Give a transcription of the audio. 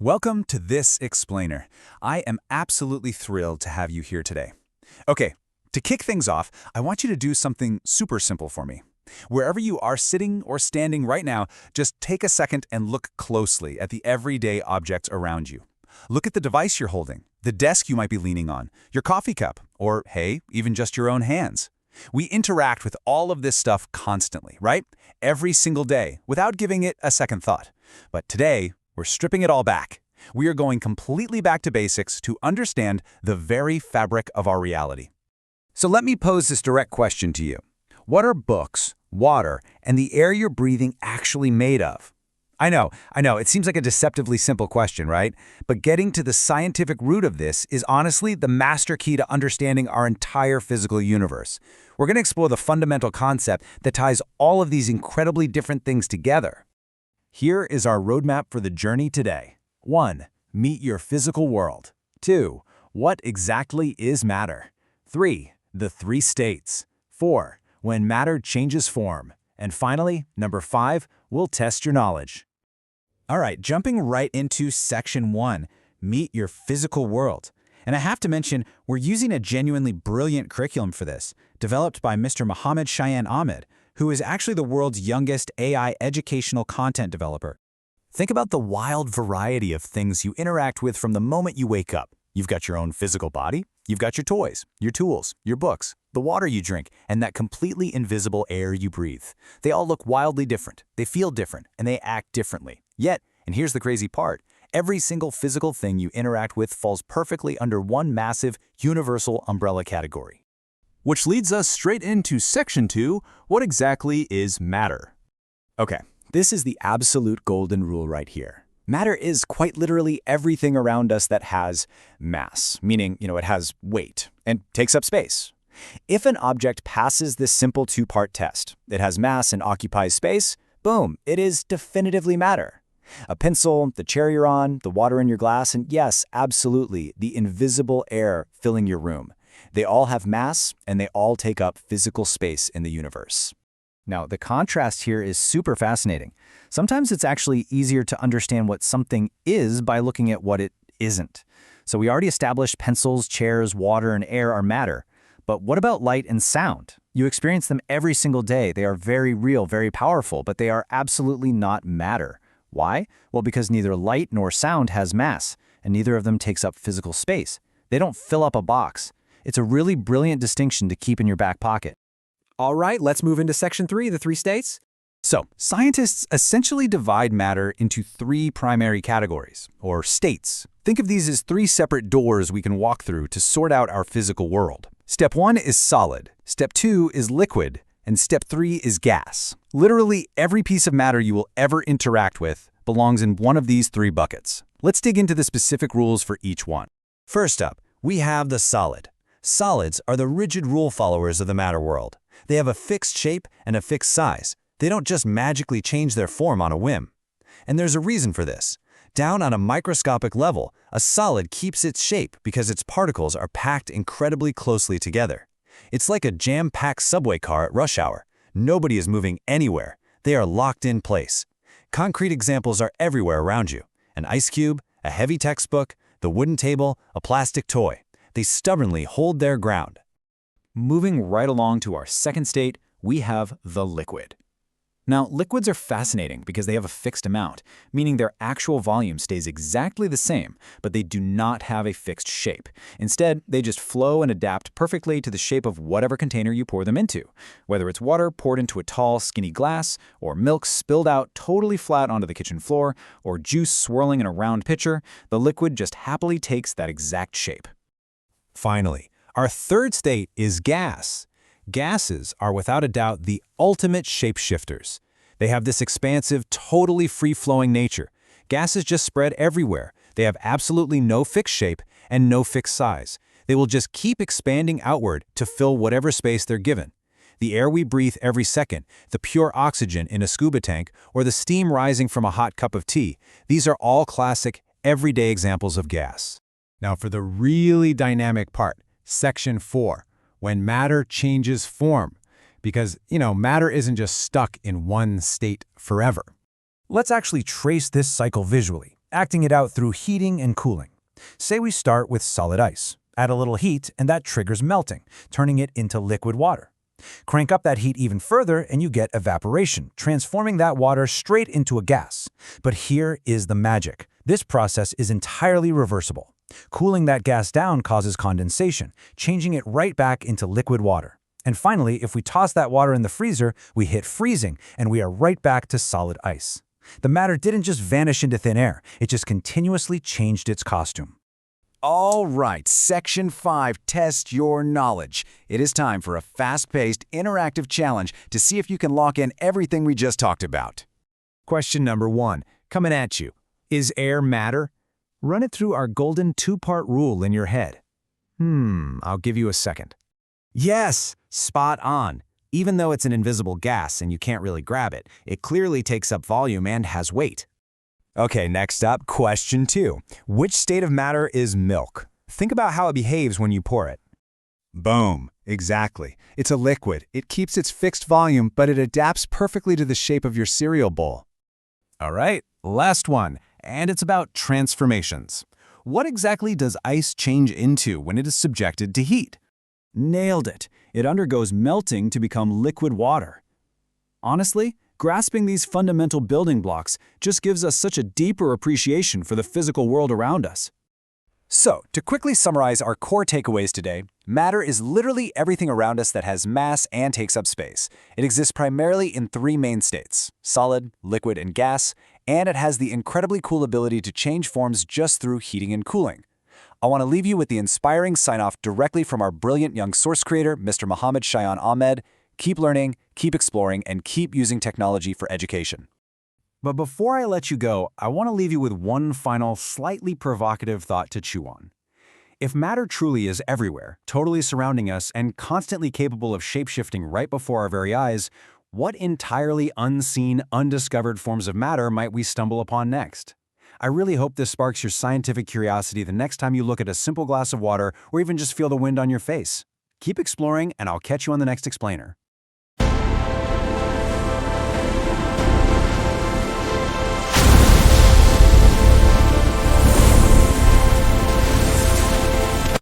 Welcome to This Explainer. I am absolutely thrilled to have you here today. Okay, to kick things off, I want you to do something super simple for me. Wherever you are sitting or standing right now, just take a second and look closely at the everyday objects around you. Look at the device you're holding, the desk you might be leaning on, your coffee cup, or hey, even just your own hands. We interact with all of this stuff constantly, right? Every single day, without giving it a second thought. But today, we're stripping it all back. We are going completely back to basics to understand the very fabric of our reality. So let me pose this direct question to you. What are books, water, and the air you're breathing actually made of? I know, it seems like a deceptively simple question, right? But getting to the scientific root of this is honestly the master key to understanding our entire physical universe. We're going to explore the fundamental concept that ties all of these incredibly different things together. Here is our roadmap for the journey today. 1. Meet your physical world. 2. What exactly is matter? 3. The three states. 4. When matter changes form. And finally, number 5, we'll test your knowledge. All right, jumping right into section 1, meet your physical world. And I have to mention, we're using a genuinely brilliant curriculum for this, developed by Mr. Shayan Ahmed, who is actually the world's youngest AI educational content developer. Think about the wild variety of things you interact with from the moment you wake up. You've got your own physical body, you've got your toys, your tools, your books, the water you drink, and that completely invisible air you breathe. They all look wildly different, they feel different, and they act differently. Yet, and here's the crazy part, every single physical thing you interact with falls perfectly under one massive, universal umbrella category. Which leads us straight into section 2, what exactly is matter? Okay, this is the absolute golden rule right here. Matter is quite literally everything around us that has mass, meaning, it has weight and takes up space. If an object passes this simple two-part test, it has mass and occupies space, boom, it is definitively matter. A pencil, the chair you're on, the water in your glass, and yes, absolutely, the invisible air filling your room. They all have mass, and they all take up physical space in the universe. Now, the contrast here is super fascinating. Sometimes it's actually easier to understand what something is by looking at what it isn't. So we already established pencils, chairs, water, and air are matter. But what about light and sound? You experience them every single day. They are very real, very powerful, but they are absolutely not matter. Why? Well, because neither light nor sound has mass, and neither of them takes up physical space. They don't fill up a box. It's a really brilliant distinction to keep in your back pocket. All right, let's move into section 3, the three states. So, scientists essentially divide matter into 3 primary categories, or states. Think of these as 3 separate doors we can walk through to sort out our physical world. Step 1 is solid, Step 2 is liquid, and Step 3 is gas. Literally every piece of matter you will ever interact with belongs in one of these 3 buckets. Let's dig into the specific rules for each one. First up, we have the solid. Solids are the rigid rule followers of the matter world. They have a fixed shape and a fixed size. They don't just magically change their form on a whim. And there's a reason for this. Down on a microscopic level, a solid keeps its shape because its particles are packed incredibly closely together. It's like a jam-packed subway car at rush hour. Nobody is moving anywhere. They are locked in place. Concrete examples are everywhere around you. An ice cube, a heavy textbook, the wooden table, a plastic toy. They stubbornly hold their ground. Moving right along to our second state, we have the liquid. Now, liquids are fascinating because they have a fixed amount, meaning their actual volume stays exactly the same, but they do not have a fixed shape. Instead, they just flow and adapt perfectly to the shape of whatever container you pour them into. Whether it's water poured into a tall, skinny glass, or milk spilled out totally flat onto the kitchen floor, or juice swirling in a round pitcher, the liquid just happily takes that exact shape. Finally, our third state is gas. Gases are without a doubt the ultimate shapeshifters. They have this expansive, totally free-flowing nature. Gases just spread everywhere. They have absolutely no fixed shape and no fixed size. They will just keep expanding outward to fill whatever space they're given. The air we breathe every second, the pure oxygen in a scuba tank, or the steam rising from a hot cup of tea, these are all classic, everyday examples of gas. Now for the really dynamic part, section 4, when matter changes form. Because, matter isn't just stuck in one state forever. Let's actually trace this cycle visually. acting it out through heating and cooling. Say we start with solid ice. Add a little heat, and that triggers melting, turning it into liquid water. Crank up that heat even further, and you get evaporation, transforming that water straight into a gas. But here is the magic. This process is entirely reversible. Cooling that gas down causes condensation, changing it right back into liquid water. And finally, if we toss that water in the freezer, we hit freezing, and we are right back to solid ice. The matter didn't just vanish into thin air, it just continuously changed its costume. All right, Section 5, test your knowledge. It is time for a fast-paced, interactive challenge to see if you can lock in everything we just talked about. Question number 1, coming at you. Is air matter? Run it through our golden two-part rule in your head. I'll give you a second. Yes, spot on. Even though it's an invisible gas and you can't really grab it, it clearly takes up volume and has weight. Okay, next up, question 2. Which state of matter is milk? Think about how it behaves when you pour it. Boom, exactly. It's a liquid. It keeps its fixed volume, but it adapts perfectly to the shape of your cereal bowl. All right, last one, and it's about transformations. What exactly does ice change into when it is subjected to heat? Nailed it. It undergoes melting to become liquid water. Honestly, grasping these fundamental building blocks just gives us such a deeper appreciation for the physical world around us. So, to quickly summarize our core takeaways today, matter is literally everything around us that has mass and takes up space. It exists primarily in 3 main states: solid, liquid, and gas, and it has the incredibly cool ability to change forms just through heating and cooling. I want to leave you with the inspiring sign-off directly from our brilliant young source creator, Mr. Mohammed Shayan Ahmed. Keep learning, keep exploring, and keep using technology for education. But before I let you go, I want to leave you with one final, slightly provocative thought to chew on. If matter truly is everywhere, totally surrounding us, and constantly capable of shape-shifting right before our very eyes, what entirely unseen, undiscovered forms of matter might we stumble upon next? I really hope this sparks your scientific curiosity the next time you look at a simple glass of water or even just feel the wind on your face. Keep exploring, and I'll catch you on the next explainer.